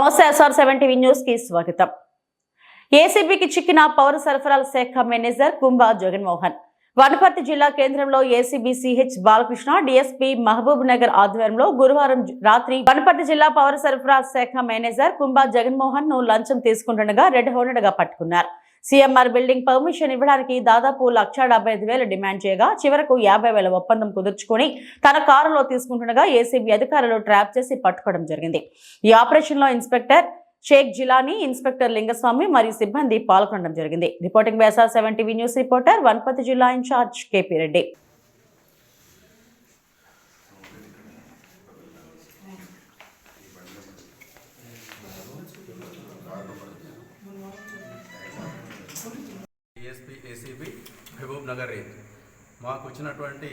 నమస్తే SR7 TV news కి స్వాగతం. ఏసీబీకి చిక్కిన పౌర సరఫరాల శాఖ మేనేజర్ కుంభా జగన్మోహన్. వనపర్తి జిల్లా కేంద్రంలో ACB CH Balakrishna DSP Mahabubnagar ఆధ్వర్యంలో గురువారం రాత్రి వనపర్తి జిల్లా పౌర సరఫరాల శాఖ మేనేజర్ కుంభా జగన్మోహన్ ను లంచం తీసుకుంటుండగా రెడ్ హ్యాండెడ్ గా పట్టుకున్నారు. సీఎంఆర్ బిల్డింగ్ పర్మిషన్ ఇవ్వడానికి దాదాపు 1,75,000 డిమాండ్ చేయగా చివరకు 50,000 ఒప్పందం కుదుర్చుకుని తన కారులో తీసుకుంటుండగా ఏసీబీ అధికారులు ట్రాప్ చేసి పట్టుకోవడం జరిగింది. ఈ ఆపరేషన్ లో ఇన్స్పెక్టర్ షేక్ జిలానీ, ఇన్స్పెక్టర్ లింగస్వామి మరియు సిబ్బంది పాల్గొనడం జరిగింది. Reporting by SR7 TV news reporter Wanaparthy జిల్లా in-charge KP Reddy. ACB Mahbubnagar range మాకు వచ్చినటువంటి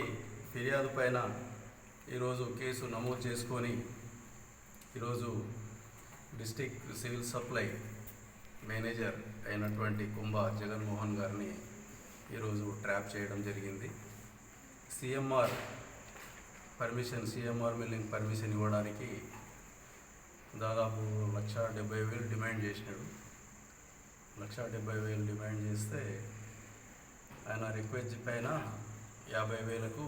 ఫిర్యాదు పైన ఈరోజు కేసు నమోదు చేసుకొని ఈరోజు డిస్ట్రిక్ట్ సివిల్ సప్లై మేనేజర్ అయినటువంటి కుంభా జగన్మోహన్ గారిని ఈరోజు ట్రాప్ చేయడం జరిగింది. సీఎంఆర్ బిల్డింగ్ పర్మిషన్ ఇవ్వడానికి దాదాపు 1,70,000 డిమాండ్ చేసినాడు. 1,70,000 డిమాండ్ చేస్తే ఆయన రిక్వెస్ట్ పైన 50,000కు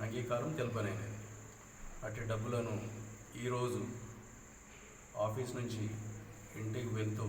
అంగీకారం తెలుపనైనది. అట్టి డబ్బులను ఈరోజు ఆఫీస్ నుంచి ఇంటికి వెళ్తూ